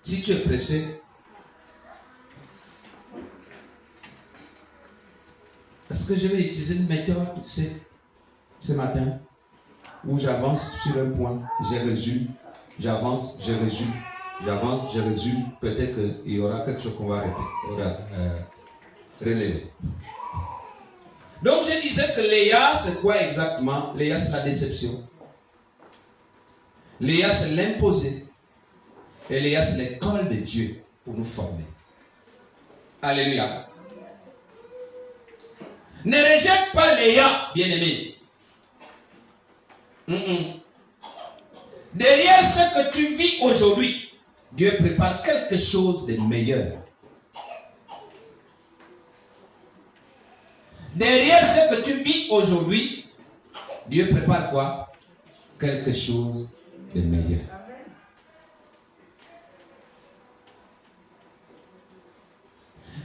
Si tu es pressé, parce que je vais utiliser une méthode ce matin où j'avance sur un point, je résume, j'avance, je résume, j'avance, je résume. Peut-être qu'il y aura quelque chose qu'on va relever. Donc je disais que Léa, c'est quoi exactement? Léa, c'est la déception. Léa, c'est l'imposé. Et Léa, c'est l'école de Dieu pour nous former. Alléluia. Ne rejette pas Léa, bien-aimé. Derrière ce que tu vis aujourd'hui, Dieu prépare quelque chose de meilleur. Derrière ce que tu vis aujourd'hui, Dieu prépare quoi? Quelque chose de meilleur.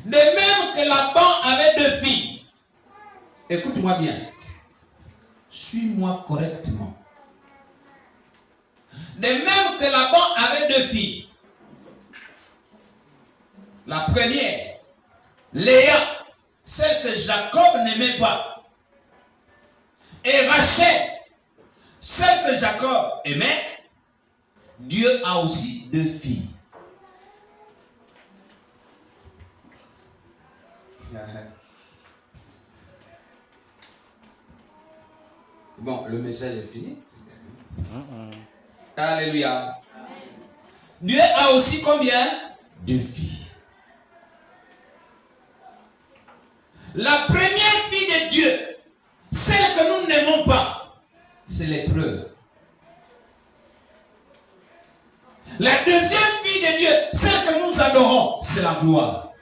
De même que Laban avait 2 filles. Écoute-moi bien. Suis-moi correctement. De même que Laban avait 2 filles. La première, Léa, celle que Jacob n'aimait pas. Et Rachel, celle que Jacob aimait. Dieu a aussi 2 filles. Bon, le message est fini. Alléluia. Dieu a aussi combien? 2 filles. La première fille de Dieu, celle que nous n'aimons pas, c'est l'épreuve. La deuxième fille de Dieu, celle que nous adorons, c'est la gloire.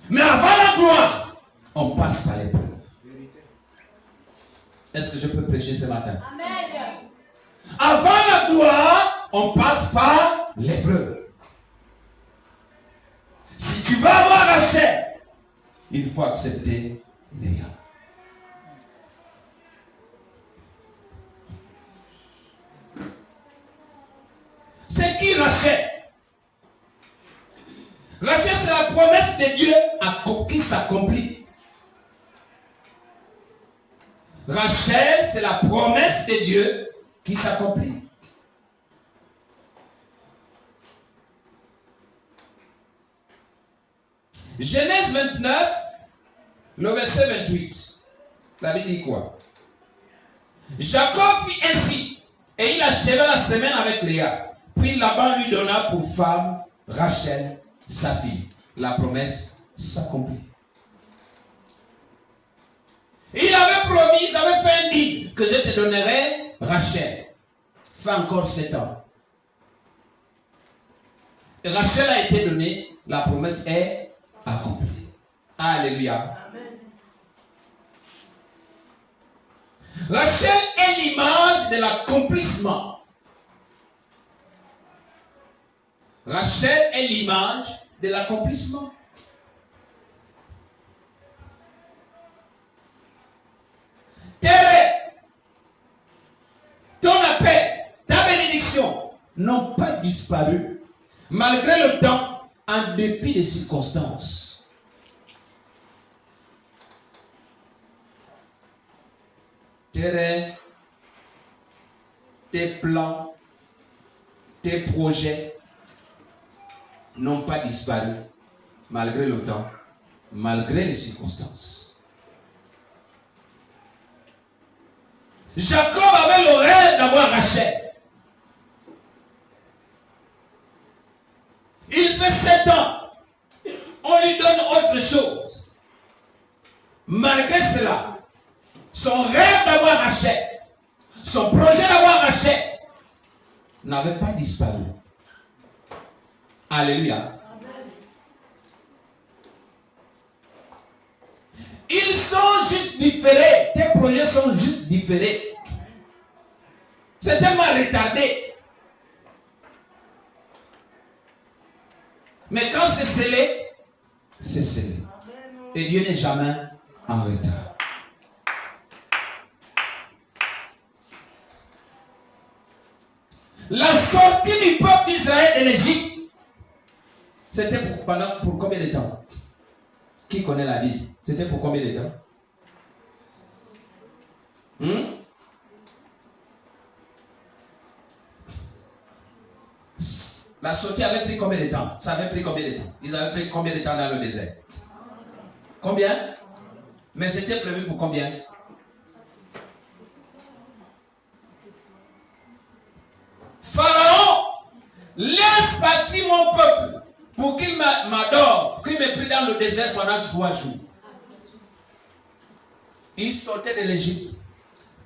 Mais avant la gloire, on passe par l'épreuve. Est-ce que je peux prêcher ce matin? Amen. Avant la gloire, on passe par l'épreuve. Si tu vas avoir Rachel, il faut accepter Léa. C'est qui Rachel? Rachel, c'est la promesse de Dieu qui s'accomplit. Rachel, c'est la promesse de Dieu qui s'accomplit. Genèse 29, le verset 28. La Bible dit quoi? Jacob fit ainsi, et il acheva la semaine avec Léa. Puis Laban lui donna pour femme Rachel, sa fille. La promesse s'accomplit. Il avait promis, il avait fait un dit que je te donnerai Rachel. Fait encore 7 ans. Et Rachel a été donnée, la promesse est accomplie. Alléluia. Amen. Rachel est l'image de l'accomplissement. Rachel est l'image de l'accomplissement. Ton appel, ta bénédiction n'ont pas disparu malgré le temps, en dépit des circonstances. Tes rêves, tes plans, tes projets n'ont pas disparu malgré le temps, malgré les circonstances. Jacob avait le rêve d'avoir Rachel. Il fait 7 ans. On lui donne autre chose. Malgré cela, son rêve d'avoir Rachel, son projet d'avoir Rachel, n'avait pas disparu. Alléluia. Ils sont juste différés. Tes projets sont juste différés. C'est tellement retardé. Mais quand c'est scellé, c'est scellé. Et Dieu n'est jamais en retard. La sortie du peuple d'Israël de l'Égypte, c'était pour combien de temps? Qui connaît la Bible? C'était pour combien de temps? La sortie avait pris combien de temps? Ça avait pris combien de temps? Ils avaient pris combien de temps dans le désert? Combien? Mais c'était prévu pour combien? Pharaon, laisse partir mon peuple pour qu'il m'adore, qu'il me prie dans le désert pendant 3 jours. Il sortait de l'Égypte,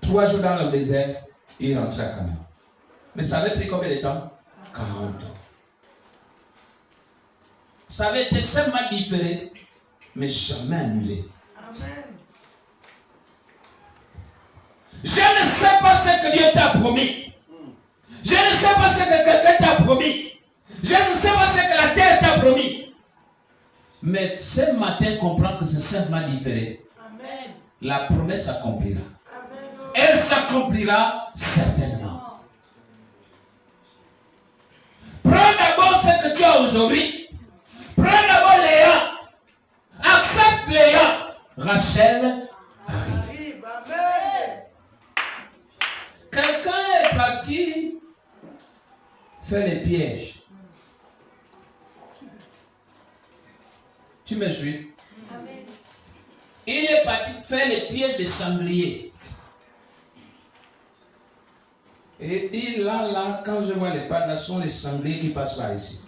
3 jours dans le désert, il rentrait à Canaan. Mais ça avait pris combien de temps? 40 ans. Ça avait été seulement différé, mais jamais annulé. Amen. Je ne sais pas ce que Dieu t'a promis. Je ne sais pas ce que quelqu'un t'a promis. Je ne sais pas ce que la terre t'a promis. Mais ce matin, comprends que c'est simplement différé. Amen. La promesse s'accomplira. Amen. Elle s'accomplira certainement. Prends d'abord ce que tu as aujourd'hui. Prends d'abord Léa. Accepte Léa. Rachel arrive. Amen. Quelqu'un est parti faire les pièges. Tu me suis? Amen. Il est parti faire les pièges des sangliers. Et dit là, quand je vois les pattes, là sont les sangliers qui passent par ici.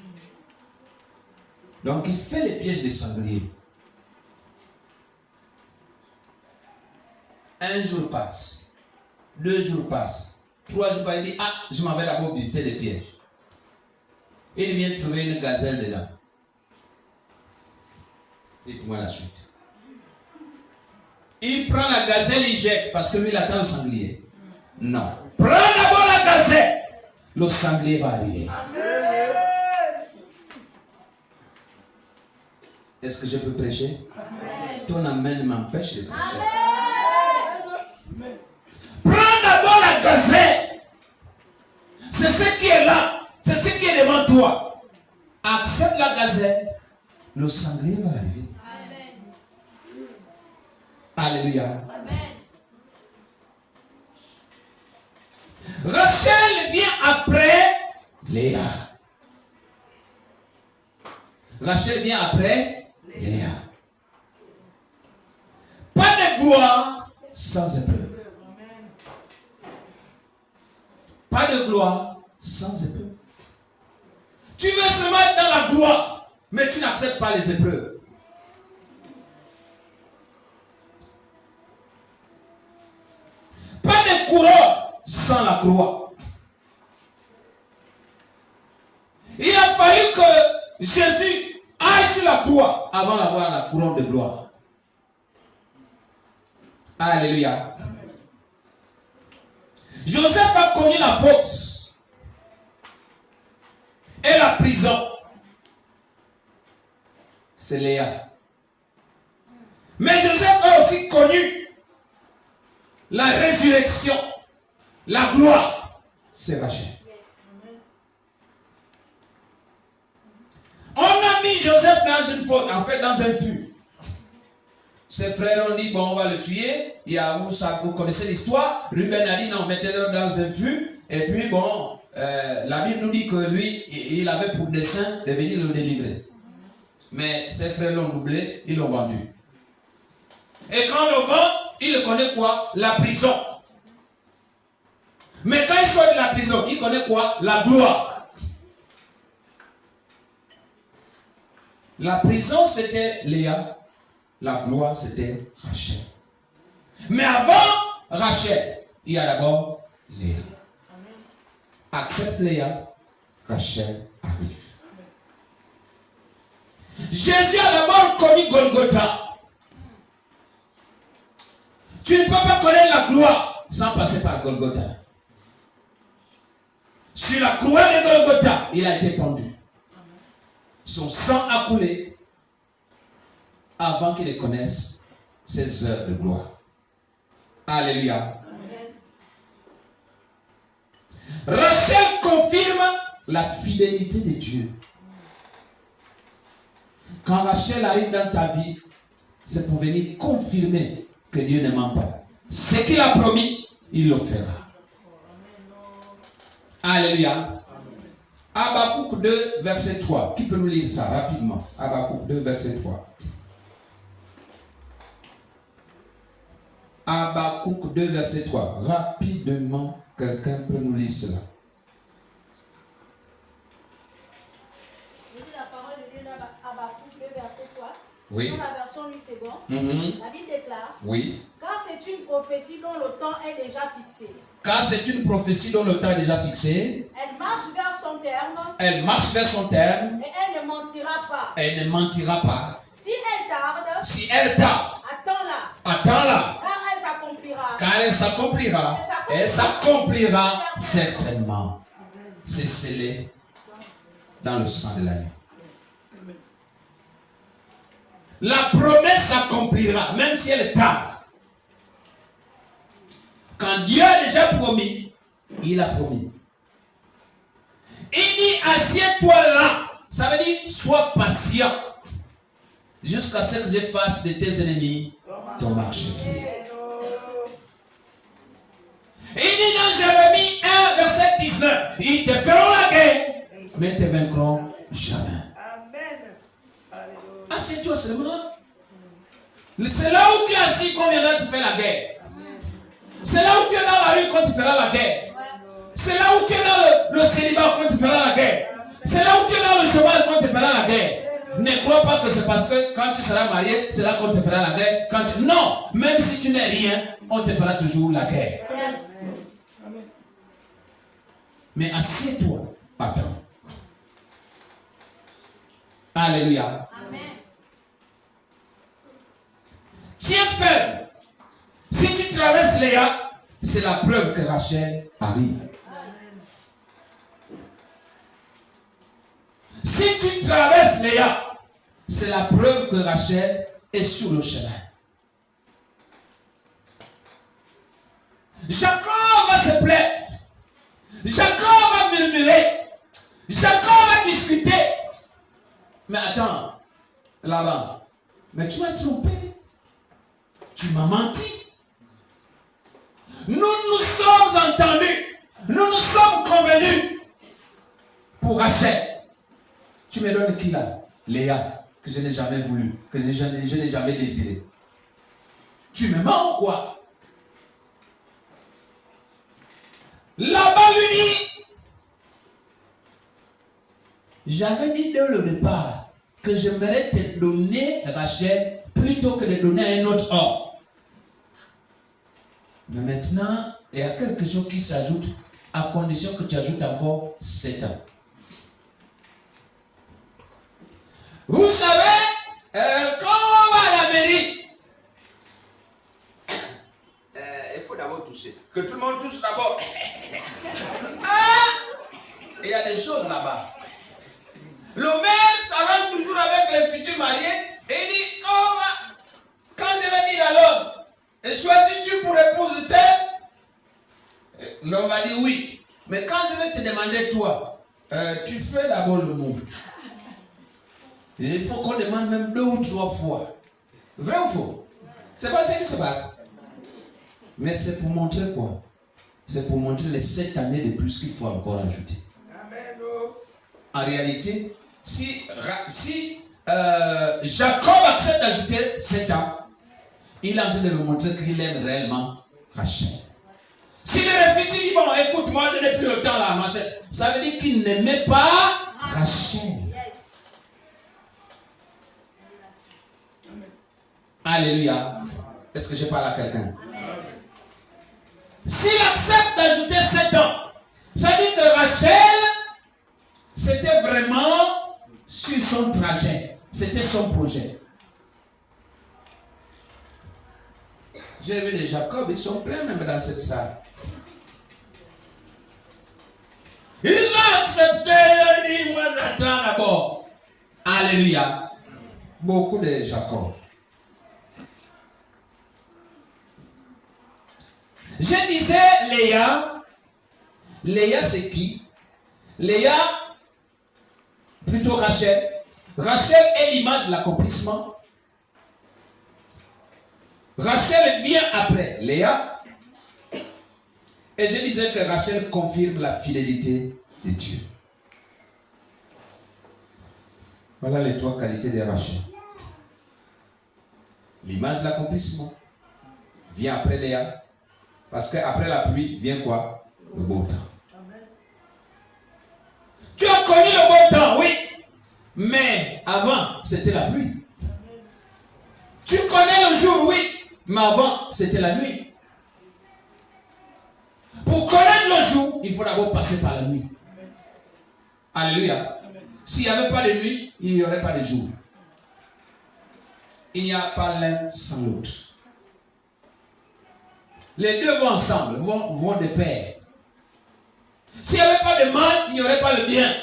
Donc il fait les pièges des sangliers. 1 jour passe. 2 jours passent. 3 jours passent. Il dit, je m'en vais d'abord visiter les pièges. Il vient trouver une gazelle dedans. Dites-moi la suite. Il prend la gazelle, il jette, parce que lui, il attend le sanglier. Non. Prends d'abord la gazelle. Le sanglier va arriver. Amen. Est-ce que je peux prêcher? Amen. Ton amen m'empêche de prêcher. Amen. Prends d'abord la gazelle. C'est ce qui est là. C'est ce qui est devant toi. Accepte la gazelle. Le sanglier va arriver. Amen. Alléluia. Amen. Rachel vient après Léa. Rachel vient après Léa. Pas de gloire sans épreuve. Pas de gloire sans épreuve. Tu veux se mettre dans la gloire, mais tu n'acceptes pas les épreuves. Pas de couronne sans la croix. Il a fallu que Jésus aille sur la croix avant d'avoir la couronne de gloire. Alléluia. Joseph a connu la force et la prison. C'est Léa. Mais Joseph a aussi connu la résurrection, la gloire. C'est Rachel. On a mis Joseph dans une faute, en fait dans un fût. Ses frères ont dit, bon, on va le tuer. Il y a, vous connaissez l'histoire. Ruben a dit, non, mettez-le dans un fût. Et puis, bon, la Bible nous dit que lui, il avait pour dessein de venir le délivrer. Mais ses frères l'ont doublé, ils l'ont vendu. Et quand on le vend, il connaît quoi? La prison. Mais quand il sort de la prison, il connaît quoi? La gloire. La prison, c'était Léa. La gloire, c'était Rachel. Mais avant Rachel, il y a d'abord Léa. Accepte Léa, Rachel arrive. Jésus a d'abord connu Golgotha. Tu ne peux pas connaître la gloire sans passer par Golgotha. Sur la croix de Golgotha, il a été pendu. Son sang a coulé avant qu'il ne connaisse ses heures de gloire. Alléluia. Amen. Rachel confirme la fidélité de Dieu. Quand Rachel arrive dans ta vie, c'est pour venir confirmer que Dieu ne ment pas. Ce qu'il a promis, il le fera. Alléluia. Habakkuk 2, verset 3. Qui peut nous lire ça rapidement? Habakkuk 2, verset 3. Habakkuk 2, verset 3. Rapidement, quelqu'un peut nous lire cela. Je lis la parole de Dieu dans Habakkuk 2, verset 3. Oui. Dans la version 8 secondes, la Bible déclare: Oui. car c'est une prophétie dont le temps est déjà fixé. Car c'est une prophétie dont le temps est déjà fixé. Elle marche vers son terme. Elle marche vers son terme. Et elle ne mentira pas. Elle ne mentira pas. Si elle tarde, Si elle tarde, attends-la. attends-la. Car elle s'accomplira. Car elle s'accomplira. Elle s'accomplira certainement. C'est scellé dans le sang de l'agneau. La promesse s'accomplira, même si elle tarde. Quand Dieu a déjà promis, il a promis. Il dit, assieds-toi là. Ça veut dire, sois patient. Jusqu'à ce que je fasse de tes ennemis ton marchepied. Il dit dans Jérémie 1, verset 19, ils te feront la guerre, mais ne te vaincront jamais. Assieds-toi seulement. C'est là où tu es assis qu'on viendra te faire la guerre. C'est là où tu es dans la rue qu'on te fera la guerre. C'est là où tu es dans le célibat qu'on te fera la guerre. C'est là où tu es dans le chômage qu'on te fera la guerre. Ne crois pas que c'est parce que quand tu seras marié, c'est là qu'on te fera la guerre. Non, même si tu n'es rien, on te fera toujours la guerre. Mais assieds-toi, attends. Alléluia. Amen. Tiens ferme. Si tu traverses Léa, c'est la preuve que Rachel arrive. Si tu traverses Léa, c'est la preuve que Rachel est sur le chemin. Jacob va se plaindre. Jacob va murmurer. Jacob va discuter. Mais attends, là-bas, mais tu m'as trompé. Tu m'as menti. Nous nous sommes entendus. Nous nous sommes convenus. Pour Rachel. Tu me donnes qui là? Léa, que je n'ai jamais voulu, que je n'ai jamais désiré. Tu me mens ou quoi? Là-bas lui dit, j'avais dit dès le départ que j'aimerais te donner Rachel plutôt que de donner à un autre homme. Mais maintenant, il y a quelque chose qui s'ajoute à condition que tu ajoutes encore 7 ans. Vous savez, quand on va à la mairie, il faut d'abord toucher. Que tout le monde touche d'abord. Il y a des choses là-bas. Le maire s'arrange toujours avec les futurs mariés et il dit, quand je vais dire à l'homme, choisis-tu pour épouse telle? L'homme va dire oui. Mais quand je vais te demander toi, tu fais d'abord le mot. Et il faut qu'on demande même 2 ou 3 fois. Vrai ou faux? C'est pas ce qui se passe. Mais c'est pour montrer quoi? C'est pour montrer les 7 années de plus qu'il faut encore ajouter. Amen. En réalité, si Jacob accepte d'ajouter 7 ans, il est en train de nous montrer qu'il aime réellement Rachel. Si le réfugié dit, bon, écoute, moi je n'ai plus le temps là, ça veut dire qu'il n'aimait pas Rachel. Alléluia. Est-ce que je parle à quelqu'un? S'il accepte d'ajouter 7 ans, ça veut dire que Rachel, c'était vraiment sur son trajet. C'était son projet. J'ai vu les Jacob, ils sont pleins même dans cette salle. Ils ont accepté, ils disent, moi j'attends d'abord. Alléluia. Beaucoup de Jacob. Je disais Léa. Léa c'est qui? Léa, plutôt Rachel. Rachel est l'image de l'accomplissement. Rachel vient après Léa. Et je disais que Rachel confirme la fidélité de Dieu. Voilà les 3 qualités de Rachel. L'image de l'accomplissement vient après Léa. Parce qu'après la pluie vient quoi? Le beau temps. Tu as connu le beau temps, oui. Mais avant, c'était la pluie. Tu connais le jour, oui. Mais avant, c'était la nuit. Pour connaître le jour, il faut d'abord passer par la nuit. Alléluia. S'il n'y avait pas de nuit, il n'y aurait pas de jour. Il n'y a pas l'un sans l'autre. Les deux vont ensemble, vont de pair. S'il n'y avait pas de mal, il n'y aurait pas le bien.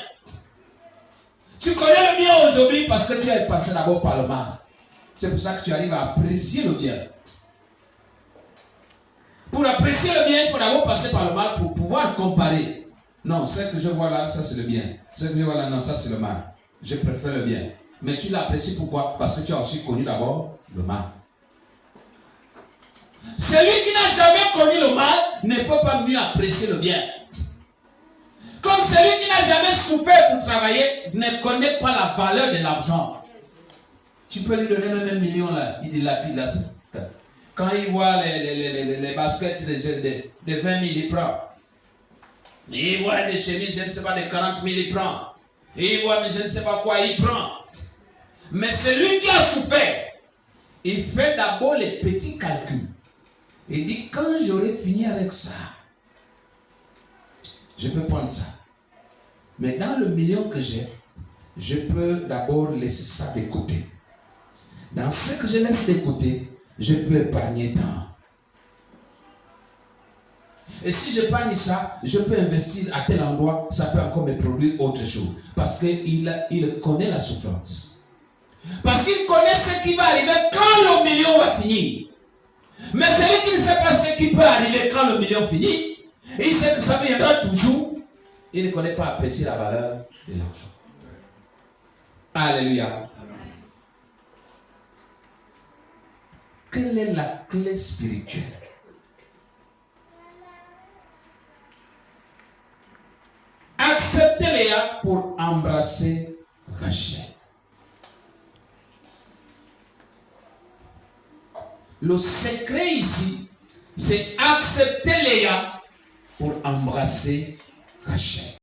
Tu connais le bien aujourd'hui parce que tu es passé d'abord par le mal. C'est pour ça que tu arrives à apprécier le bien. Pour apprécier le bien, il faut d'abord passer par le mal pour pouvoir comparer. Non, ce que je vois là, ça c'est le bien. Ce que je vois là, non, ça c'est le mal. Je préfère le bien. Mais tu l'apprécies pourquoi? Parce que tu as aussi connu d'abord le mal. Celui qui n'a jamais connu le mal ne peut pas mieux apprécier le bien. Comme celui qui n'a jamais souffert pour travailler ne connaît pas la valeur de l'argent. Tu peux lui donner même 1 million là, il dilapide là. Quand il voit les baskets de 20 000, il prend. Il voit des chemises, je ne sais pas, de 40 000, il prend. Il voit, je ne sais pas quoi, il prend. Mais celui qui a souffert, il fait d'abord les petits calculs. Il dit, quand j'aurai fini avec ça, je peux prendre ça. Mais dans le million que j'ai, je peux d'abord laisser ça de côté. Dans ce que je laisse de côté, je peux épargner tant. Et si j'épargne ça, je peux investir à tel endroit, ça peut encore me produire autre chose. Parce qu'il connaît la souffrance. Parce qu'il connaît ce qui va arriver quand le million va finir. Mais celui qui ne sait pas ce qui peut arriver quand le million finit, il sait que ça viendra toujours. Il ne connaît pas apprécier la valeur de l'argent. Alléluia. Quelle est la clé spirituelle? Acceptez Léa pour embrasser Rachel. Le secret ici, c'est accepter Léa pour embrasser Rachel.